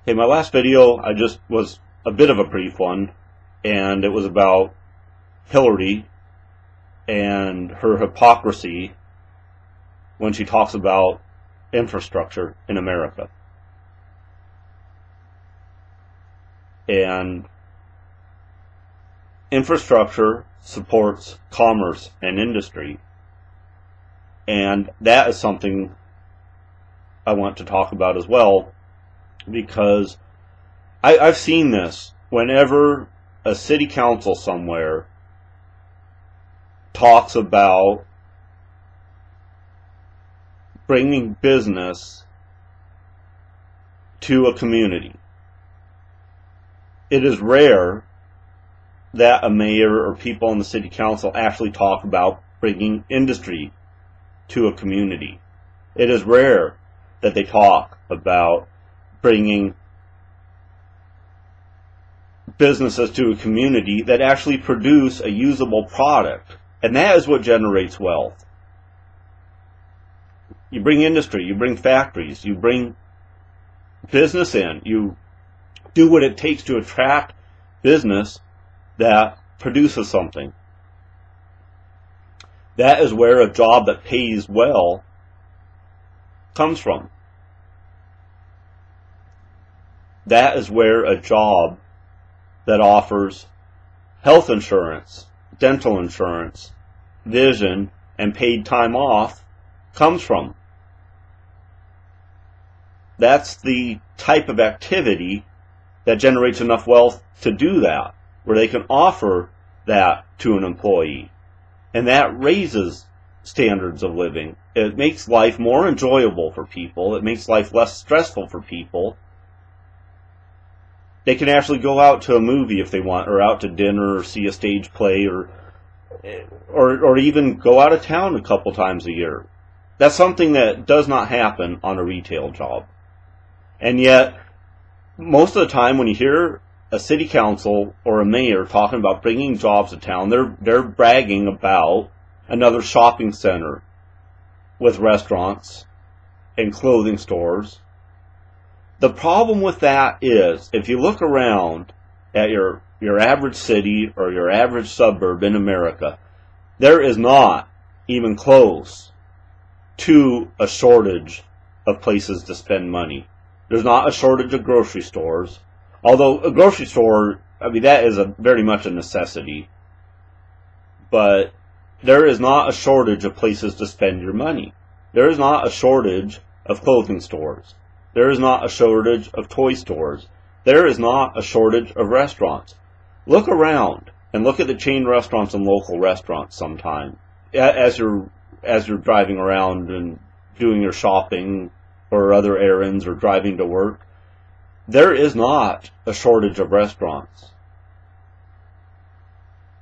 Hey, my last video was a bit of a brief one, and it was about Hillary and her hypocrisy when she talks about infrastructure in America. And infrastructure supports commerce and industry, and that is something I want to talk about as well, because I've seen this whenever a city council somewhere talks about bringing business to a community. It is rare that a mayor or people on the city council actually talk about bringing industry to a community. It is rare that they talk about bringing businesses to a community that actually produce a usable product. And that is what generates wealth. You bring industry, you bring factories, you bring business in, you do what it takes to attract business that produces something. That is where a job that pays well comes from. That is where a job that offers health insurance, dental insurance, vision, and paid time off comes from. That's the type of activity that generates enough wealth to do that, where they can offer that to an employee. And that raises standards of living. It makes life more enjoyable for people. It makes life less stressful for people. They can actually go out to a movie if they want, or out to dinner, or see a stage play, or even go out of town a couple times a year. That's something that does not happen on a retail job. And yet, most of the time when you hear a city council or a mayor talking about bringing jobs to town, they're bragging about another shopping center with restaurants and clothing stores. The problem with that is, if you look around at your average city or your average suburb in America, there is not even close to a shortage of places to spend money. There's not a shortage of grocery stores, although a grocery store, I mean, that is very much a necessity. But there is not a shortage of places to spend your money. There is not a shortage of clothing stores. There is not a shortage of toy stores. There is not a shortage of restaurants. Look around and look at the chain restaurants and local restaurants sometime as you're driving around and doing your shopping or other errands or driving to work. There is not a shortage of restaurants.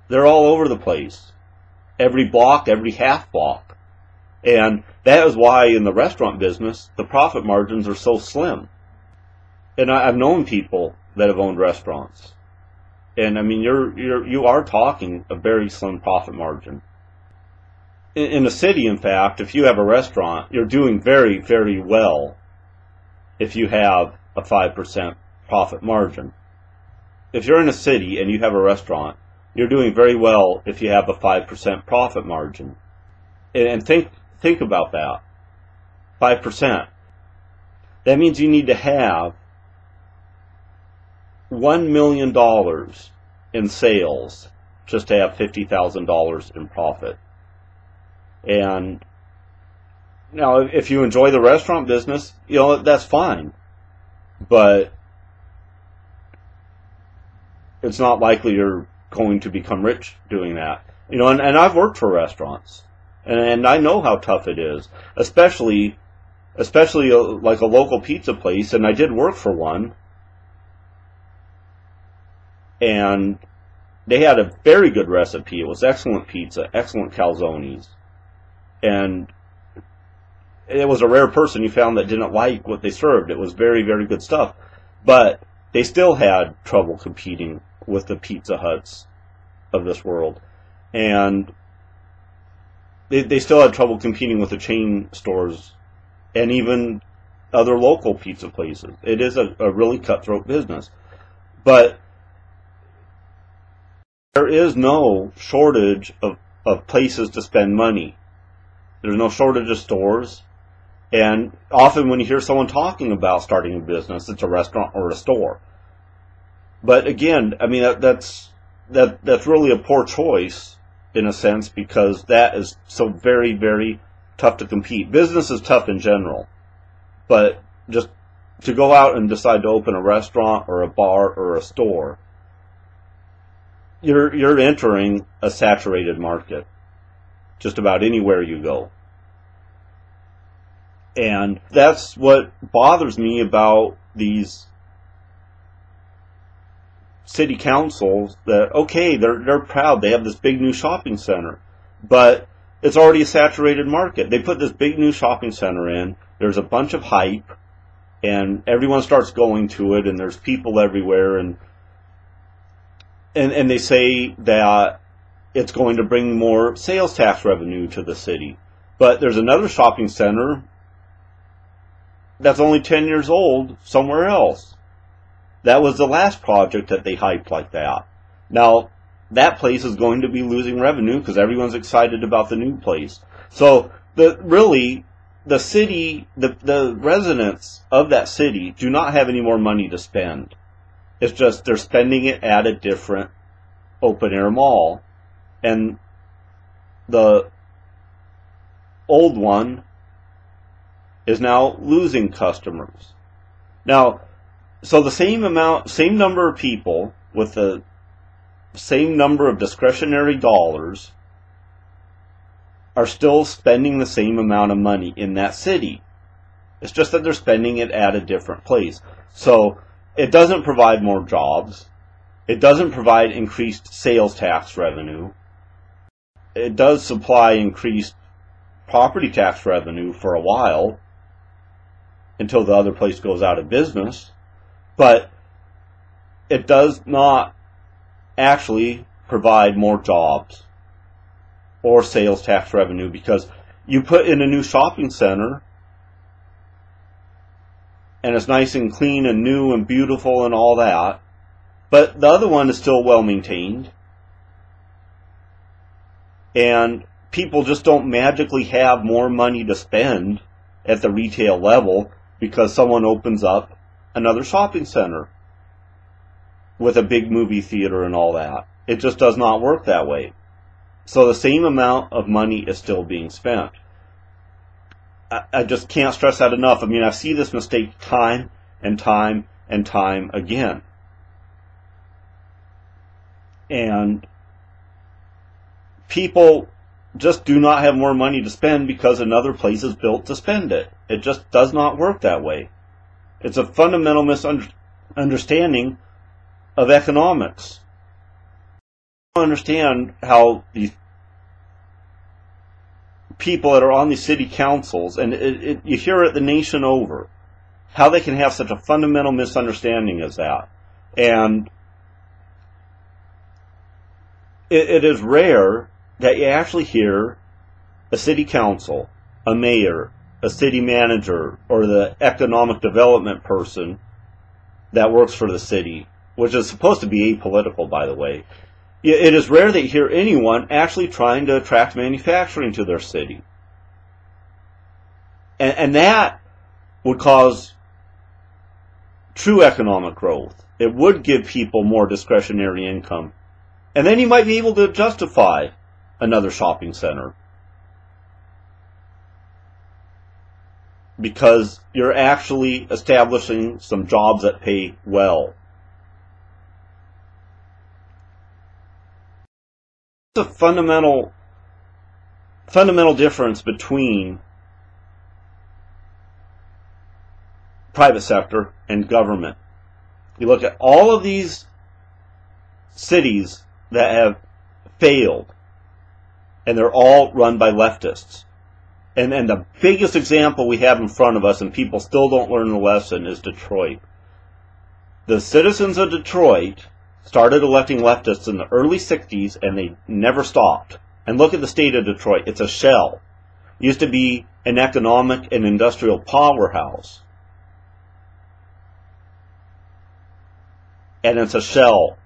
They're all over the place. Every block, every half block. And that is why in the restaurant business, the profit margins are so slim. And I've known people that have owned restaurants. And I mean, you are talking a very slim profit margin. In a city, in fact, if you have a restaurant, you're doing very, very well if you have a 5% profit margin. If you're in a city and you have a restaurant, you're doing very well if you have a 5% profit margin. And think about that. 5%. That means you need to have $1 million in sales just to have $50,000 in profit. And now, if you enjoy the restaurant business, that's fine. But it's not likely you're going to become rich doing that. And I've worked for restaurants. And I know how tough it is, especially like a local pizza place, and I did work for one, and they had a very good recipe. It was excellent pizza, excellent calzones, and it was a rare person you found that didn't like what they served. It was very, very good stuff, but they still had trouble competing with the Pizza Huts of this world, and they still had trouble competing with the chain stores, and even other local pizza places. It is a really cutthroat business. But there is no shortage of places to spend money. There's no shortage of stores. And often when you hear someone talking about starting a business, it's a restaurant or a store. But again, I mean, that's really a poor choice in a sense, because that is so very, very tough to compete. Business is tough in general, but just to go out and decide to open a restaurant or a bar or a store, you're entering a saturated market just about anywhere you go. And that's what bothers me about these city councils, that, okay, they're proud, they have this big new shopping center, but it's already a saturated market. They put this big new shopping center in, there's a bunch of hype, and everyone starts going to it, and there's people everywhere, and they say that it's going to bring more sales tax revenue to the city. But there's another shopping center that's only 10 years old somewhere else. That was the last project that they hyped like that. Now, that place is going to be losing revenue because everyone's excited about the new place. So, the city, the residents of that city do not have any more money to spend. It's just they're spending it at a different open-air mall. And the old one is now losing customers. Now, so the same number of people with the same number of discretionary dollars are still spending the same amount of money in that city. It's just that they're spending it at a different place. So it doesn't provide more jobs. It doesn't provide increased sales tax revenue. It does supply increased property tax revenue for a while until the other place goes out of business. But it does not actually provide more jobs or sales tax revenue, because you put in a new shopping center and it's nice and clean and new and beautiful and all that, but the other one is still well maintained, and people just don't magically have more money to spend at the retail level because someone opens up another shopping center with a big movie theater and all that. It just does not work that way. So the same amount of money is still being spent. I just can't stress that enough. I mean, I see this mistake time and time and time again. And people just do not have more money to spend because another place is built to spend it. It just does not work that way. It's a fundamental misunderstanding of economics. I don't understand how these people that are on these city councils, and you hear it the nation over, how they can have such a fundamental misunderstanding as that. And it is rare that you actually hear a city council, a mayor, a city manager, or the economic development person that works for the city, which is supposed to be apolitical, by the way. It is rare that you hear anyone actually trying to attract manufacturing to their city. And that would cause true economic growth. It would give people more discretionary income. And then you might be able to justify another shopping center, because you're actually establishing some jobs that pay well. It's a fundamental difference between private sector and government. You look at all of these cities that have failed, and they're all run by leftists. And the biggest example we have in front of us, and people still don't learn the lesson, is Detroit. The citizens of Detroit started electing leftists in the early 60s, and they never stopped. And look at the state of Detroit. It's a shell. It used to be an economic and industrial powerhouse. and it's a shell.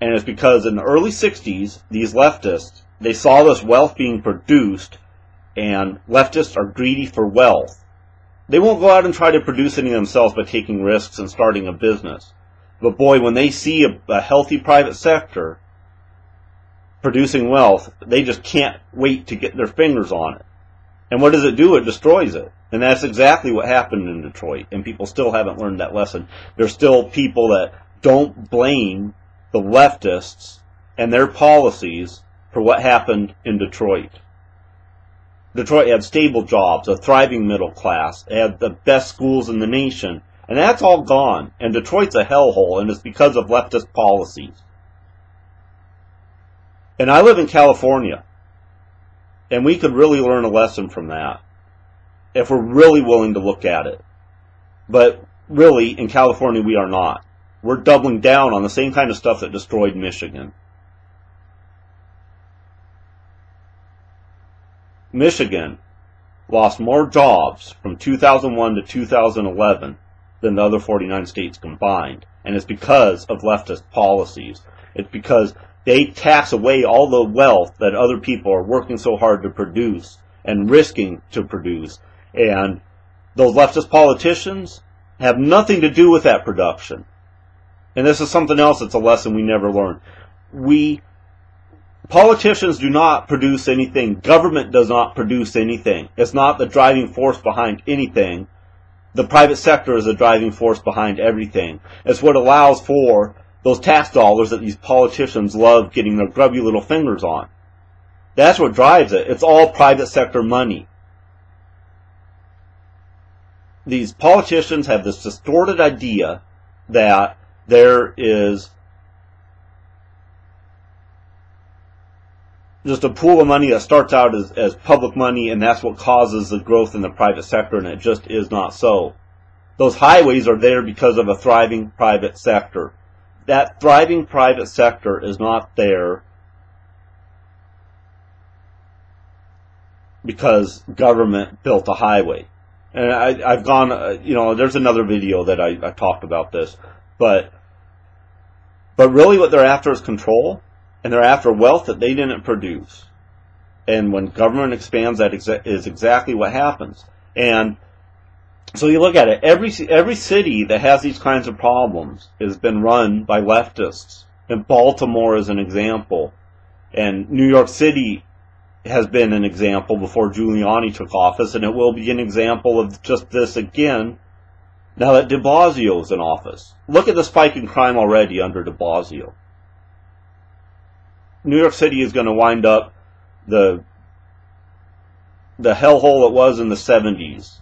And it's because in the early 60s, these leftists, they saw this wealth being produced, and leftists are greedy for wealth. They won't go out and try to produce any themselves by taking risks and starting a business. But boy, when they see a healthy private sector producing wealth, they just can't wait to get their fingers on it. And what does it do? It destroys it. And that's exactly what happened in Detroit. And people still haven't learned that lesson. There's still people that don't blame the leftists and their policies for what happened in Detroit. Detroit had stable jobs, a thriving middle class, it had the best schools in the nation. And that's all gone. And Detroit's a hellhole, and it's because of leftist policies. And I live in California. And we could really learn a lesson from that, if we're really willing to look at it. But really, in California, we are not. We're doubling down on the same kind of stuff that destroyed Michigan. Michigan lost more jobs from 2001 to 2011 than the other 49 states combined. And it's because of leftist policies. It's because they tax away all the wealth that other people are working so hard to produce and risking to produce. And those leftist politicians have nothing to do with that production. And this is something else that's a lesson we never learn. Politicians do not produce anything. Government does not produce anything. It's not the driving force behind anything. The private sector is the driving force behind everything. It's what allows for those tax dollars that these politicians love getting their grubby little fingers on. That's what drives it. It's all private sector money. These politicians have this distorted idea that there is just a pool of money that starts out as public money, and that's what causes the growth in the private sector, and it just is not so. Those highways are there because of a thriving private sector. That thriving private sector is not there because government built a highway. And I've gone, there's another video that I talked about this, but really what they're after is control, and they're after wealth that they didn't produce. And when government expands, that is exactly what happens. And so you look at it, every city that has these kinds of problems has been run by leftists. And Baltimore is an example. And New York City has been an example before Giuliani took office, and it will be an example of just this again now that de Blasio is in office. Look at the spike in crime already under de Blasio. New York City is going to wind up the hellhole it was in the 70s,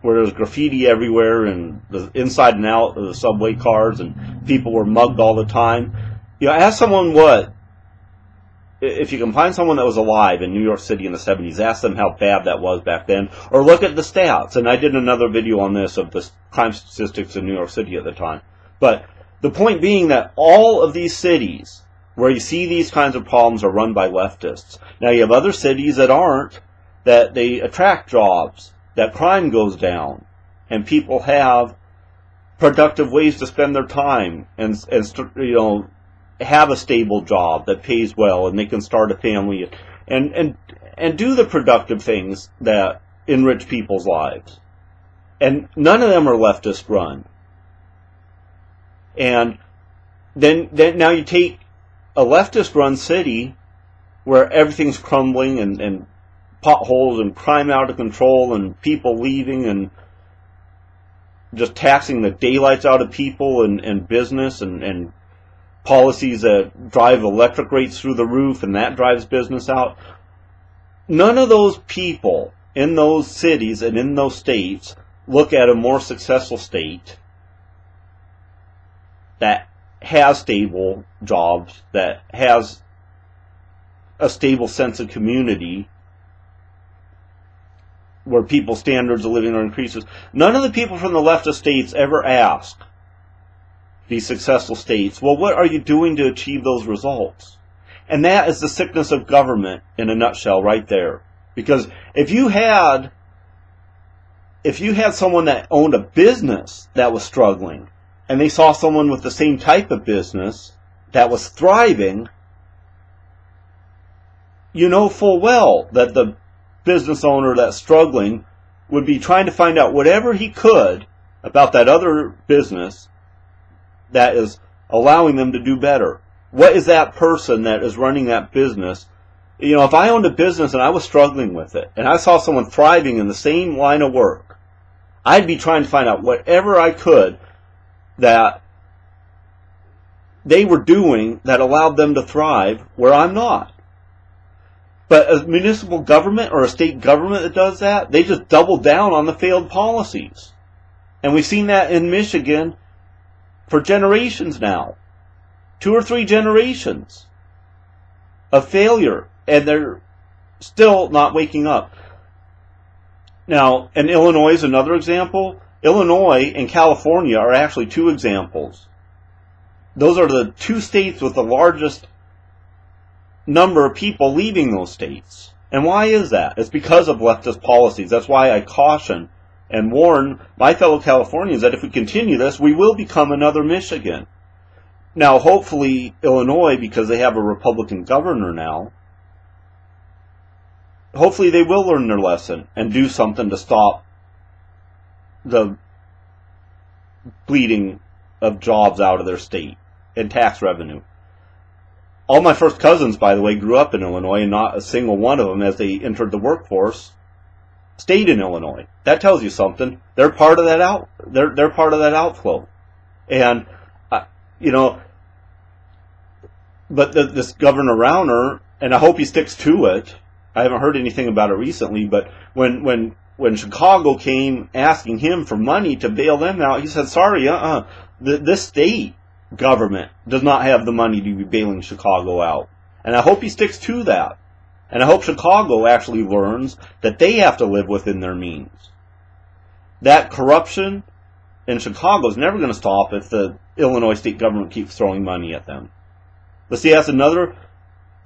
where there was graffiti everywhere and the inside and out of the subway cars and people were mugged all the time. Ask someone if you can find someone that was alive in New York City in the 70s, ask them how bad that was back then, or look at the stats. And I did another video on this of the crime statistics in New York City at the time. But the point being that all of these cities where you see these kinds of problems are run by leftists. Now you have other cities that aren't, that they attract jobs, that crime goes down, and people have productive ways to spend their time and have a stable job that pays well, and they can start a family and do the productive things that enrich people's lives. And none of them are leftist run. And then now you take a leftist run city where everything's crumbling and potholes and crime out of control and people leaving and just taxing the daylights out of people and business and policies that drive electric rates through the roof, and that drives business out. None of those people in those cities and in those states look at a more successful state that has stable jobs, that has a stable sense of community, where people's standards of living are increases. None of the people from the leftist states ever ask these successful states, well, what are you doing to achieve those results? And that is the sickness of government in a nutshell right there. Because if you had someone that owned a business that was struggling, and they saw someone with the same type of business that was thriving, you know full well that the business owner that's struggling would be trying to find out whatever he could about that other business that is allowing them to do better. What is that person that is running that business? You know, if I owned a business and I was struggling with it, and I saw someone thriving in the same line of work, I'd be trying to find out whatever I could that they were doing that allowed them to thrive where I'm not. But a municipal government or a state government that does that, they just double down on the failed policies. And we've seen that in Michigan for generations now. 2 or 3 generations of failure. And they're still not waking up. Now, and Illinois is another example. Illinois and California are actually 2 examples. Those are the 2 states with the largest number of people leaving those states. And why is that? It's because of leftist policies. That's why I caution and warn my fellow Californians that if we continue this, we will become another Michigan. Now, hopefully, Illinois, because they have a Republican governor now, hopefully they will learn their lesson and do something to stop the bleeding of jobs out of their state and tax revenue. All my first cousins, by the way, grew up in Illinois, and not a single one of them, as they entered the workforce, stayed in Illinois. That tells you something. They're part of that they're part of that outflow, and But this Governor Rauner, and I hope he sticks to it. I haven't heard anything about it recently, but when Chicago came asking him for money to bail them out, he said, "Sorry, this state government does not have the money to be bailing Chicago out." And I hope he sticks to that. And I hope Chicago actually learns that they have to live within their means. That corruption in Chicago is never going to stop if the Illinois state government keeps throwing money at them. But see, that's another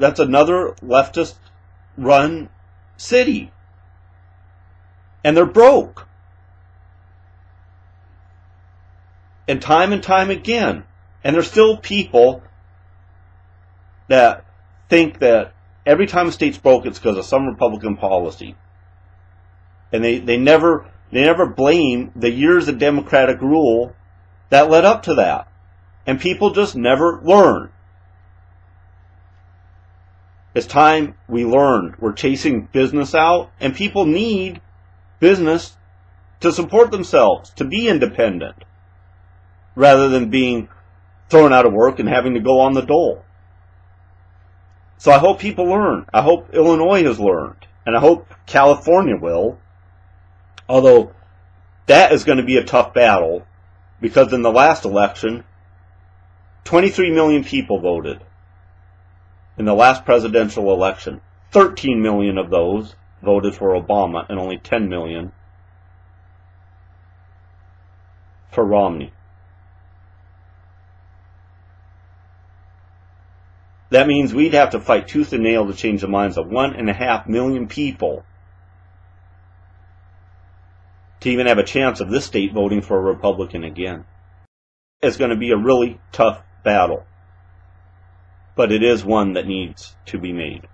leftist-run city. And they're broke. And time again. And there's still people that think that every time a state's broke, it's because of some Republican policy. And they never blame the years of Democratic rule that led up to that. And people just never learn. It's time we learned. We're chasing business out, and people need business to support themselves, to be independent, rather than being thrown out of work and having to go on the dole. So I hope people learn. I hope Illinois has learned, and I hope California will, although that is going to be a tough battle, because in the last election, 23 million people voted. In the last presidential election, 13 million of those voted for Obama and only 10 million for Romney. That means we'd have to fight tooth and nail to change the minds of 1.5 million people to even have a chance of this state voting for a Republican again. It's going to be a really tough battle. But it is one that needs to be made.